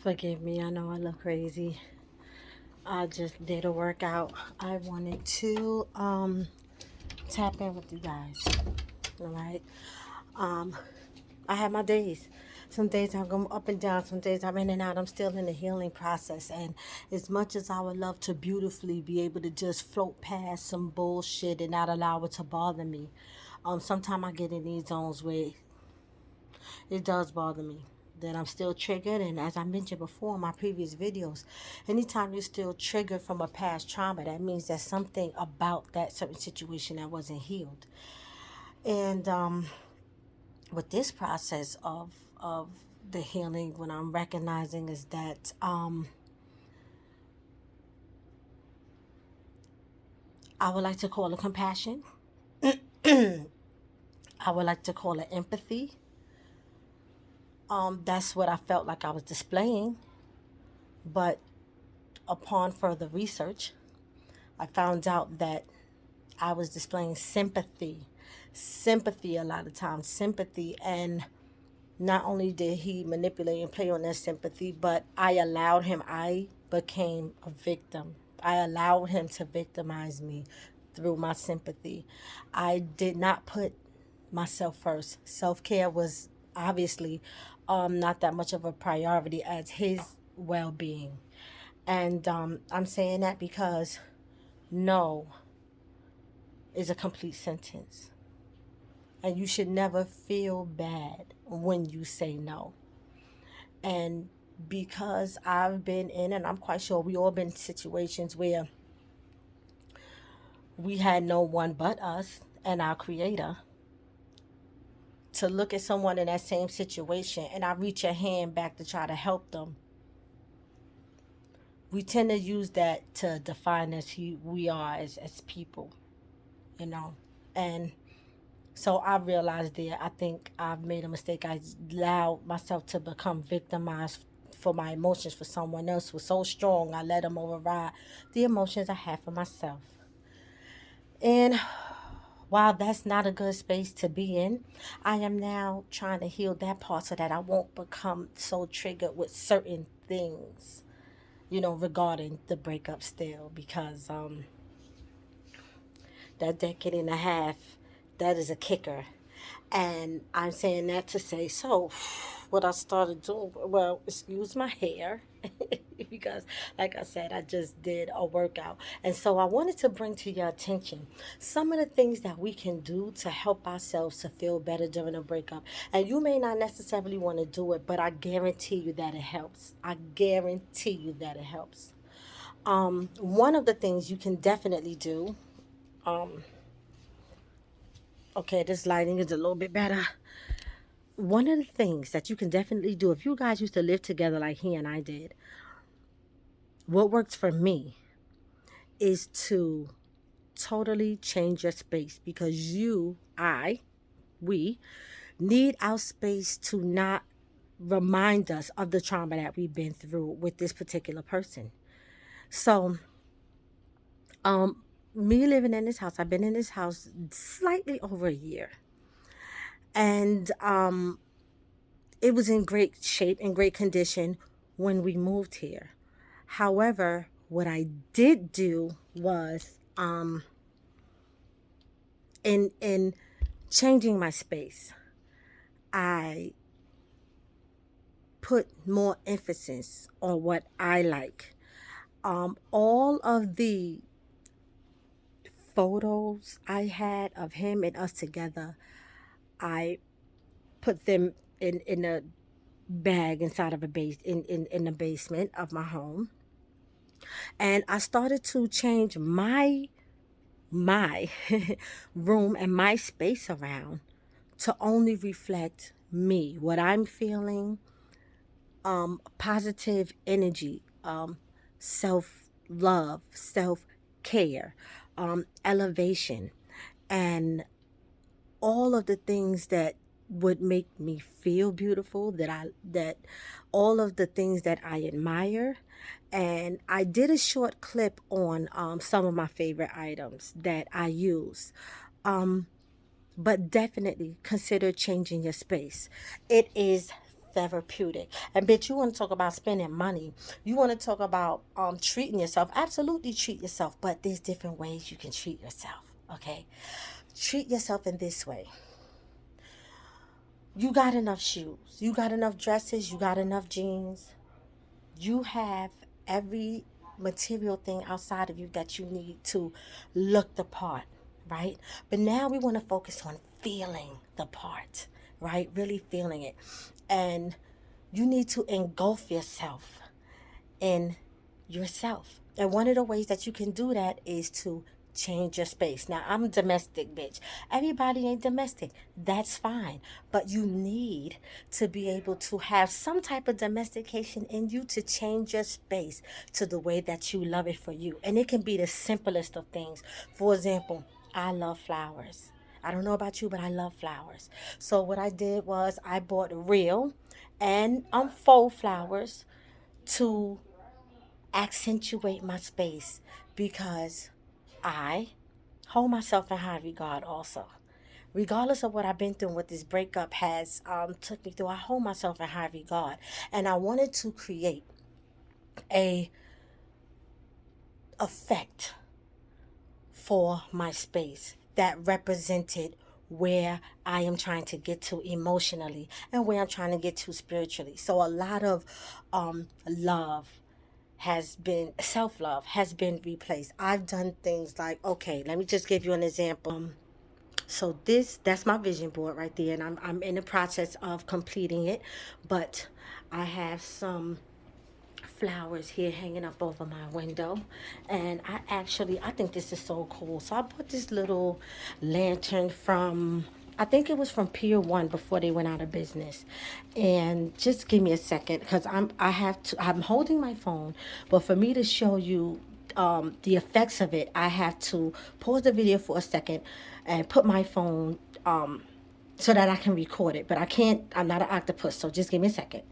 Forgive me, I know I look crazy. I just did a workout. I wanted to tap in with you guys. All right. Um I have my days. Some days I go up and down, some days I'm in and out. I'm still in the healing process. And as much as I would love to beautifully be able to just float past some bullshit and not allow it to bother me, sometimes I get in these zones where it does bother me that I'm still triggered. And as I mentioned before in my previous videos, anytime you're still triggered from a past trauma, that means there's something about that certain situation that wasn't healed. And with this process of the healing, what I'm recognizing is that I would like to call it compassion. I would like to call it empathy. That's what I felt like I was displaying, but upon further research, I found out that I was displaying sympathy. Sympathy, a lot of times, sympathy. And not only did he manipulate and play on that sympathy, but I allowed him, I became a victim. I allowed him to victimize me through my sympathy. I did not put myself first. Self care was obviously not that much of a priority as his well being. And I'm saying that because no is a complete sentence. And you should never feel bad when you say no. And because I've been in, and I'm quite sure we all been in situations where we had no one but us and our creator to look at someone in that same situation and I reach a hand back to try to help them, we tend to use that to define us who we are as people, you know. And so I realized there, I think I've made a mistake. I allowed myself to become victimized for my emotions for someone else was so strong. I let them override the emotions I had for myself. And while that's not a good space to be in, I am now trying to heal that part so that I won't become so triggered with certain things, regarding the breakup still. Because that decade and a half, that is a kicker. And I'm saying that to say, so what I started doing, well, excuse my hair, because, like I said, I just did a workout. And so I wanted to bring to your attention some of the things that we can do to help ourselves to feel better during a breakup. And you may not necessarily want to do it, but I guarantee you that it helps. I guarantee you that it helps. One of the things you can definitely do, okay, this lighting is a little bit better. One of the things that you can definitely do, if you guys used to live together like he and I did, what works for me is to totally change your space because we need our space to not remind us of the trauma that we've been through with this particular person. So, um, me living in this house, I've been in this house slightly over a year. And it was in great shape and great condition when we moved here. However, what I did do was in changing my space, I put more emphasis on what I like. All of the photos I had of him and us together, I put them in a bag inside of a base in the basement of my home. And I started to change my room and my space around to only reflect me, what I'm feeling, positive energy, self love, self care, elevation, and all of the things that would make me feel beautiful, that all of the things that I admire. And I did a short clip on some of my favorite items that I use. But definitely consider changing your space. It is therapeutic. And bitch, you want to talk about spending money. You want to talk about treating yourself. Absolutely treat yourself, but there's different ways you can treat yourself. Okay? Treat yourself in this way. You got enough shoes. You got enough dresses. You got enough jeans. You have every material thing outside of you that you need to look the part, right? But now we want to focus on feeling the part, right? Really feeling it. And you need to engulf yourself in yourself. And one of the ways that you can do that is to change your space. Now, I'm domestic, bitch. Everybody ain't domestic. That's fine. But you need to be able to have some type of domestication in you to change your space to the way that you love it for you. And it can be the simplest of things. For example, I love flowers. I don't know about you, but I love flowers. So what I did was I bought real and faux flowers to accentuate my space because I hold myself in high regard also. Regardless of what I've been through, what this breakup has took me through, I hold myself in high regard. And I wanted to create a effect for my space that represented where I am trying to get to emotionally and where I'm trying to get to spiritually. So a lot of love has been self-love has been replaced. I've done things like, okay, let me just give you an example. So that's my vision board right there, and I'm in the process of completing it, but I have some flowers here hanging up over my window, and I think this is so cool. So I bought this little lantern from, I think it was from Pier 1 before they went out of business. And just give me a second because I'm holding my phone, but for me to show you the effects of it, I have to pause the video for a second and put my phone so that I can record it. But I can't, I'm not an octopus, so just give me a second.